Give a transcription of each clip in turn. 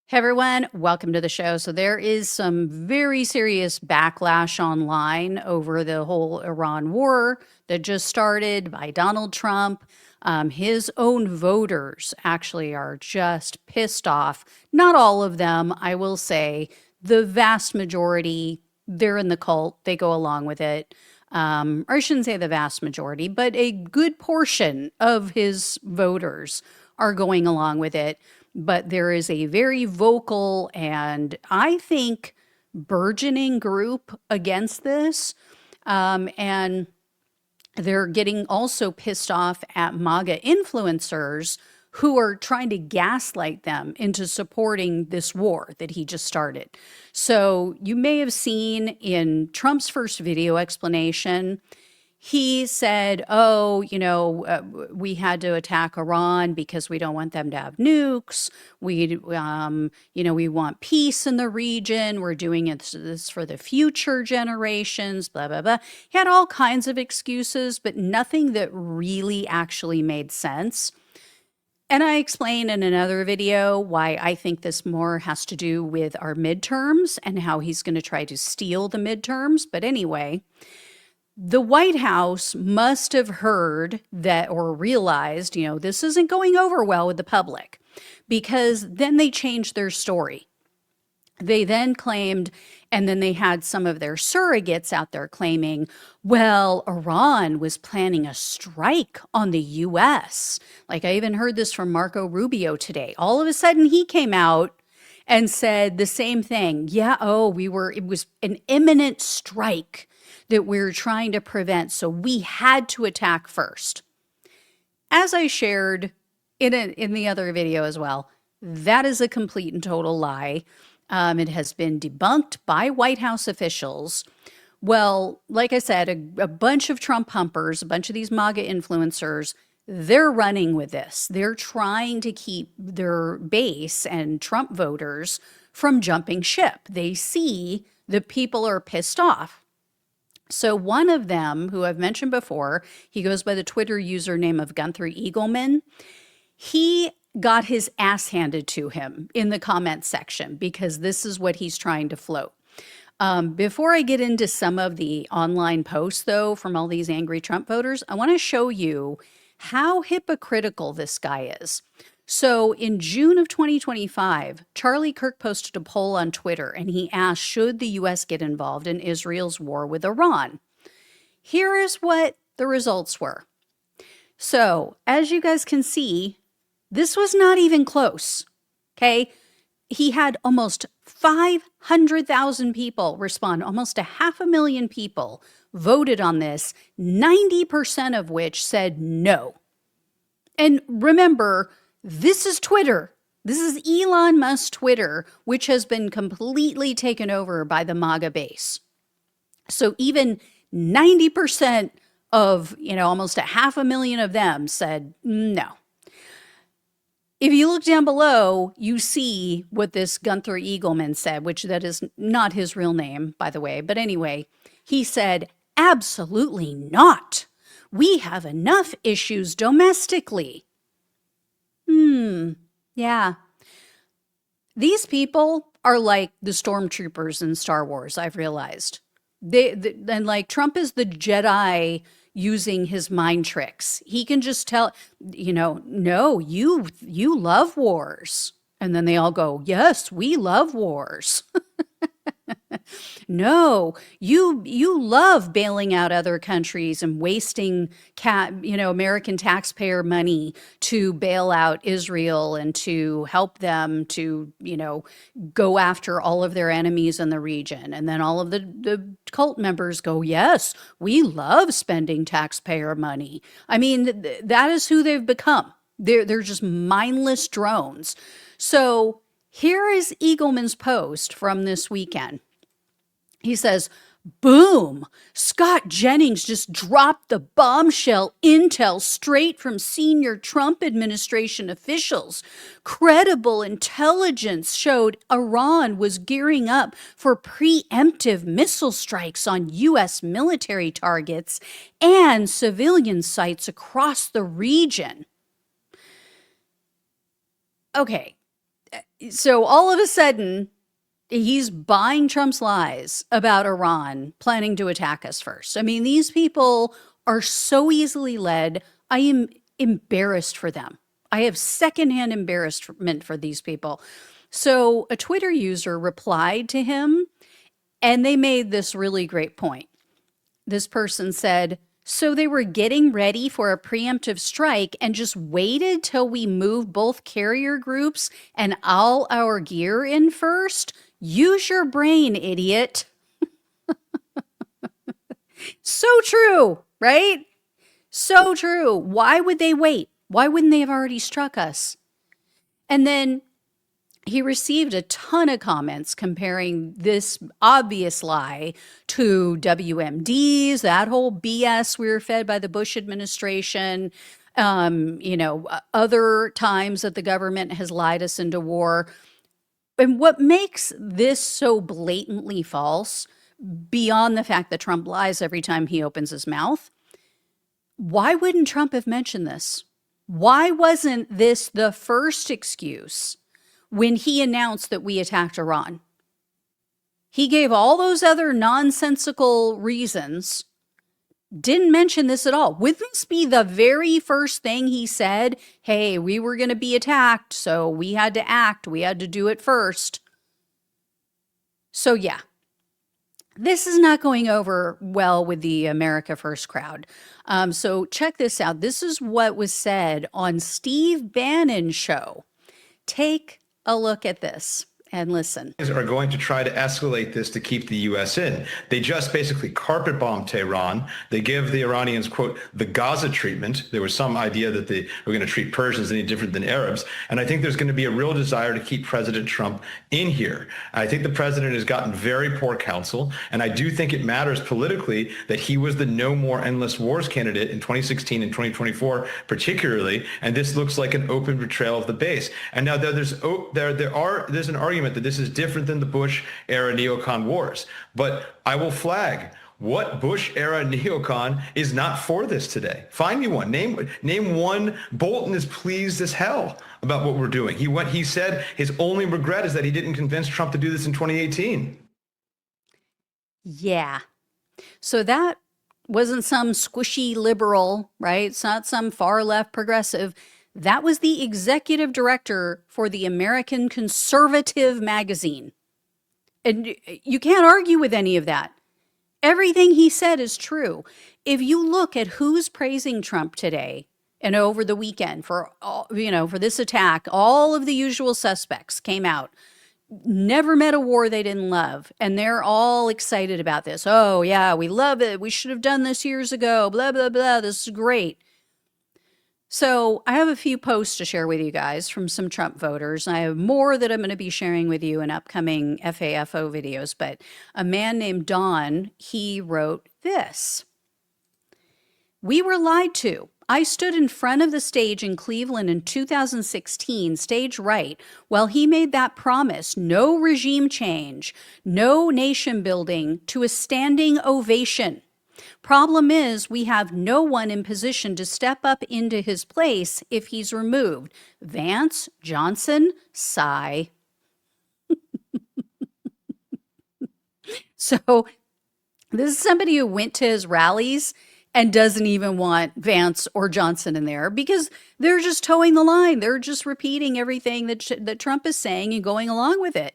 Hey everyone, welcome to the show. So there is some very serious backlash online over the whole Iran war that just started by Donald Trump. His own voters actually are just pissed off. Not all of them, I will say. The vast majority, they're in the cult. They go along with it. Or I shouldn't say the vast majority, but a good portion of his voters are going along with it. But there is a very vocal and I think burgeoning group against this. And they're getting also pissed off at MAGA influencers who are trying to gaslight them into supporting this war that he just started. So you may have seen in Trump's first video explanation, he said, oh, we had to attack Iran because we don't want them to have nukes. We want peace in the region. We're doing this for the future generations, blah, blah, blah. He had all kinds of excuses, but nothing that really actually made sense. And I explained in another video why I think this more has to do with our midterms and how he's going to try to steal the midterms. But anyway, the White House must have heard that or realized, this isn't going over well with the public, because then they changed their story. They then claimed, and then they had some of their surrogates out there claiming, well, Iran was planning a strike on the US. Like I even heard this from Marco Rubio today. All of a sudden he came out and said the same thing. Yeah, it was an imminent strike that we were trying to prevent, so we had to attack first. As I shared in the other video as well, that is a complete and total lie. It has been debunked by White House officials. Well, like I said, a bunch of Trump humpers, a bunch of these MAGA influencers, they're running with this. They're trying to keep their base and Trump voters from jumping ship. They see that people are pissed off. So one of them, who I've mentioned before, he goes by the Twitter username of Gunther Eagleman. He got his ass handed to him in the comments section because this is what he's trying to float. Before I get into some of the online posts, though, from all these angry Trump voters, I want to show you how hypocritical this guy is. So in June of 2025, Charlie Kirk posted a poll on Twitter and he asked, should the US get involved in Israel's war with Iran? Here is what the results were. So as you guys can see, this was not even close, okay? He had almost 500,000 people respond, almost 500,000 people voted on this, 90% of which said no. And remember, this is Twitter. This is Elon Musk's Twitter, which has been completely taken over by the MAGA base. So even 90% of, almost 500,000 of them said no. If you look down below, you see what this Gunther Eagleman said, which that is not his real name, by the way. But anyway, he said, absolutely not. We have enough issues domestically. Yeah. These people are like the stormtroopers in Star Wars, I've realized. And like Trump is the Jedi using his mind tricks. He can just tell, no, you love wars. And then they all go, yes, we love wars. No, you love bailing out other countries and wasting American taxpayer money to bail out Israel and to help them to, go after all of their enemies in the region. And then all of the cult members go, yes, we love spending taxpayer money. I mean, that is who they've become. They're just mindless drones. So here is Eagleman's post from this weekend. He says, boom, Scott Jennings just dropped the bombshell intel straight from senior Trump administration officials. Credible intelligence showed Iran was gearing up for preemptive missile strikes on U.S. military targets and civilian sites across the region. Okay. So all of a sudden, he's buying Trump's lies about Iran planning to attack us first. I mean, these people are so easily led. I am embarrassed for them. I have secondhand embarrassment for these people. So a Twitter user replied to him, and they made this really great point. This person said, so they were getting ready for a preemptive strike and just waited till we moved both carrier groups and all our gear in first? Use your brain, idiot. So true, right? So true. Why would they wait? Why wouldn't they have already struck us? And then he received a ton of comments comparing this obvious lie to WMDs, that whole BS we were fed by the Bush administration, other times that the government has lied us into war. And what makes this so blatantly false, beyond the fact that Trump lies every time he opens his mouth, why wouldn't Trump have mentioned this? Why wasn't this the first excuse when he announced that we attacked Iran? He gave all those other nonsensical reasons, didn't mention this at all. Would this be the very first thing he said? Hey, we were going to be attacked, so we had to act. We had to do it first. So yeah, this is not going over well with the America First crowd. So check this out. This is what was said on Steve Bannon's show. Take a look at this and listen. Are going to try to escalate this to keep the U.S. in. They just basically carpet bomb Tehran. They give the Iranians, quote, the Gaza treatment. There was some idea that they were going to treat Persians any different than Arabs. And I think there's going to be a real desire to keep President Trump in here. I think the president has gotten very poor counsel. And I do think it matters politically that he was the no more endless wars candidate in 2016 and 2024, particularly. And this looks like an open betrayal of the base. And now there's an argument that this is different than the Bush era neocon wars. But I will flag what Bush era neocon is not for this today. Find me one. Name one. Bolton is pleased as hell about what we're doing. He said his only regret is that he didn't convince Trump to do this in 2018. Yeah. So that wasn't some squishy liberal, right? It's not some far left progressive. That was the executive director for the American Conservative magazine. And you can't argue with any of that. Everything he said is true. If you look at who's praising Trump today and over the weekend for this attack, all of the usual suspects came out. Never met a war they didn't love. And they're all excited about this. Oh, yeah, we love it. We should have done this years ago. Blah, blah, blah. This is great. So I have a few posts to share with you guys from some Trump voters. I have more that I'm going to be sharing with you in upcoming FAFO videos. But a man named Don, he wrote this. We were lied to. I stood in front of the stage in Cleveland in 2016, stage right, while he made that promise, no regime change, no nation building, to a standing ovation. Problem is, we have no one in position to step up into his place if he's removed. Vance, Johnson, sigh. So this is somebody who went to his rallies and doesn't even want Vance or Johnson in there because they're just towing the line. They're just repeating everything that Trump is saying and going along with it.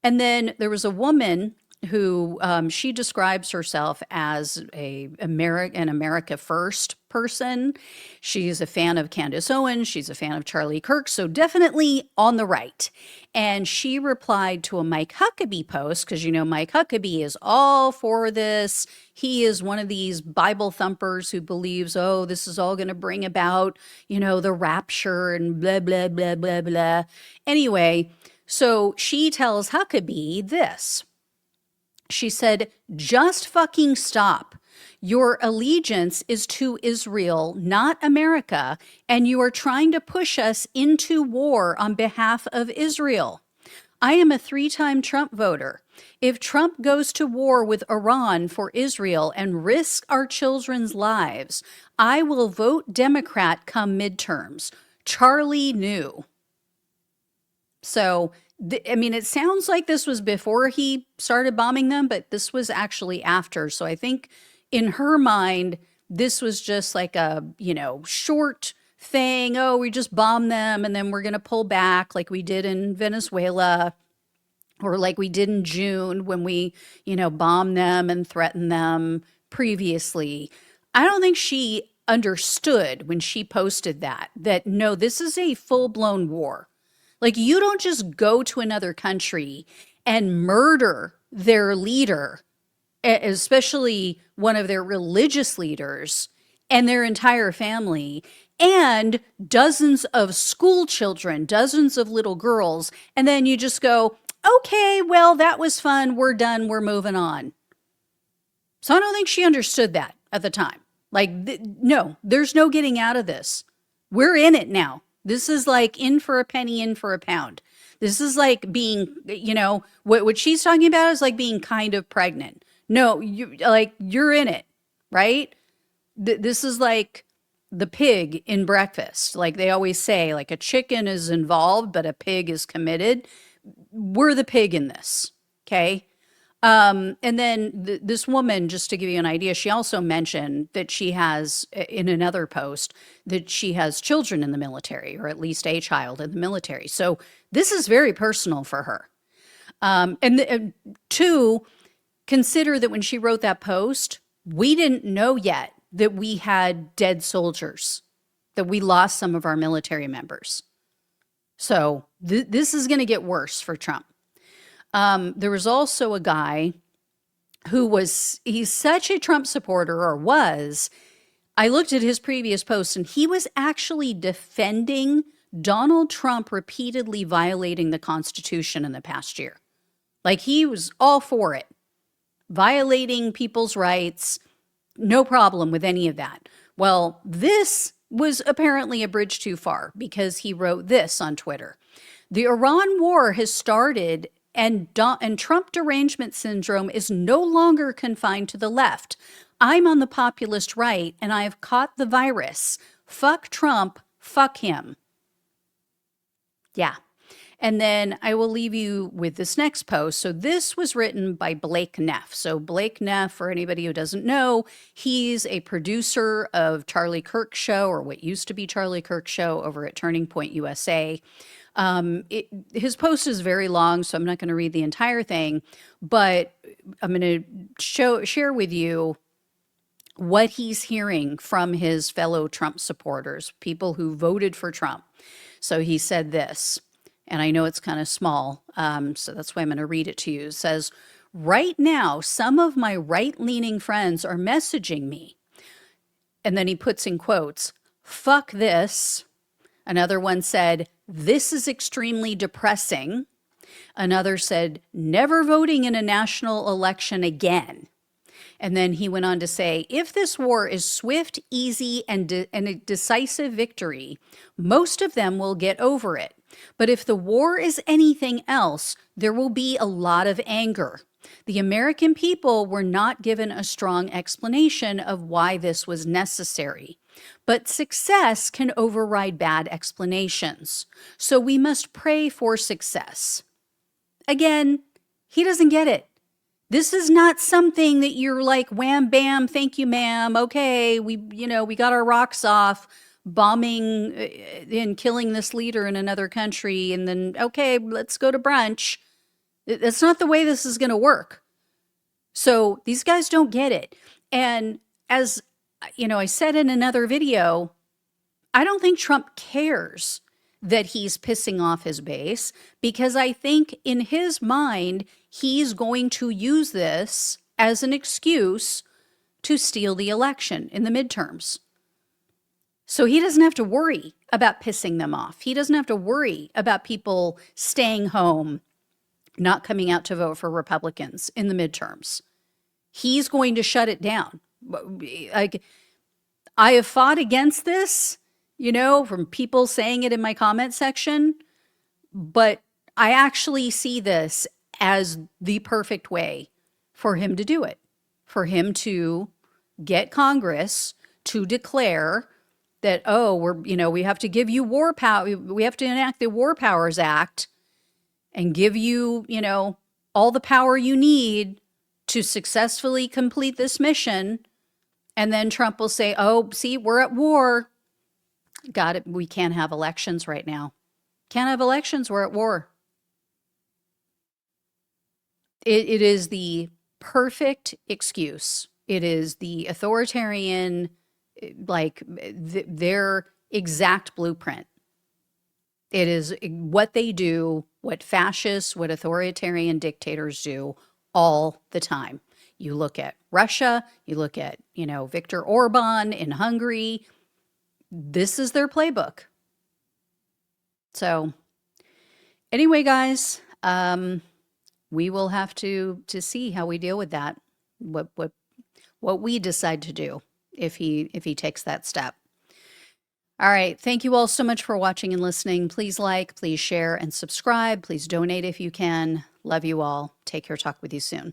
And then there was a woman who she describes herself as an America First person. She's a fan of Candace Owens. She's a fan of Charlie Kirk. So definitely on the right. And she replied to a Mike Huckabee post because, Mike Huckabee is all for this. He is one of these Bible thumpers who believes, oh, this is all going to bring about, the rapture and blah, blah, blah, blah, blah. Anyway, so she tells Huckabee this. She said, just fucking stop. Your allegiance is to Israel, not America, and you are trying to push us into war on behalf of Israel. I am a 3-time Trump voter. If Trump goes to war with Iran for Israel and risks our children's lives, I will vote Democrat come midterms. Charlie knew. So, I mean, it sounds like this was before he started bombing them, but this was actually after. So I think in her mind, this was just like a, short thing. Oh, we just bombed them and then we're going to pull back like we did in Venezuela or like we did in June when we, bombed them and threatened them previously. I don't think she understood when she posted that no, this is a full-blown war. Like, you don't just go to another country and murder their leader, especially one of their religious leaders and their entire family and dozens of school children, dozens of little girls. And then you just go, okay, well, that was fun. We're done. We're moving on. So I don't think she understood that at the time. Like, no, there's no getting out of this. We're in it now. This is like in for a penny, in for a pound. This is like being, what she's talking about is like being kind of pregnant. No, you're in it, right? This is like the pig in breakfast. Like they always say, like a chicken is involved, but a pig is committed. We're the pig in this, okay? And then this woman, just to give you an idea, she also mentioned that she has, in another post, that she has children in the military, or at least a child in the military. So this is very personal for her. And two, consider that when she wrote that post, we didn't know yet that we had dead soldiers, that we lost some of our military members. So this is going to get worse for Trump. There was also a guy who he's such a Trump supporter, or was. I looked at his previous posts and he was actually defending Donald Trump repeatedly violating the Constitution in the past year. Like he was all for it, violating people's rights, no problem with any of that. Well, this was apparently a bridge too far because he wrote this on Twitter. The Iran war has started and Trump derangement syndrome is no longer confined to the left. I'm on the populist right and I have caught the virus. Fuck Trump, fuck him. Yeah. And then I will leave you with this next post. So this was written by Blake Neff. So Blake Neff, for anybody who doesn't know, he's a producer of Charlie Kirk's show, or what used to be Charlie Kirk's show, over at Turning Point USA. His post is very long, so I'm not going to read the entire thing, but I'm going to share with you what he's hearing from his fellow Trump supporters, people who voted for Trump. So he said this, and I know it's kind of small, so that's why I'm going to read it to you. It says, right now, some of my right-leaning friends are messaging me. And then he puts in quotes, fuck this. Another one said, this is extremely depressing. Another said, never voting in a national election again. And then he went on to say, if this war is swift, easy, and a decisive victory, most of them will get over it. But if the war is anything else, there will be a lot of anger. The American people were not given a strong explanation of why this was necessary. But success can override bad explanations. So we must pray for success. Again, he doesn't get it. This is not something that you're like, wham, bam, thank you, ma'am. Okay, we got our rocks off, bombing and killing this leader in another country. And then, okay, let's go to brunch. That's not the way this is going to work. So these guys don't get it. And as I said in another video, I don't think Trump cares that he's pissing off his base, because I think in his mind, he's going to use this as an excuse to steal the election in the midterms. So he doesn't have to worry about pissing them off. He doesn't have to worry about people staying home, not coming out to vote for Republicans in the midterms. He's going to shut it down. Like, I have fought against this, from people saying it in my comment section, but I actually see this as the perfect way for him to do it, for him to get Congress to declare that, we have to give you war power. We have to enact the War Powers Act and give you, all the power you need to successfully complete this mission. And then Trump will say, oh, see, we're at war. Got it. We can't have elections right now. Can't have elections. We're at war. It is the perfect excuse. It is the authoritarian, their exact blueprint. It is what they do, what fascists, what authoritarian dictators do all the time. You look at Russia, you look at, Viktor Orban in Hungary. This is their playbook. So anyway, guys, we will have to see how we deal with that. What we decide to do if he takes that step. All right. Thank you all so much for watching and listening. Please like, please share, and subscribe. Please donate if you can. Love you all. Take care. Talk with you soon.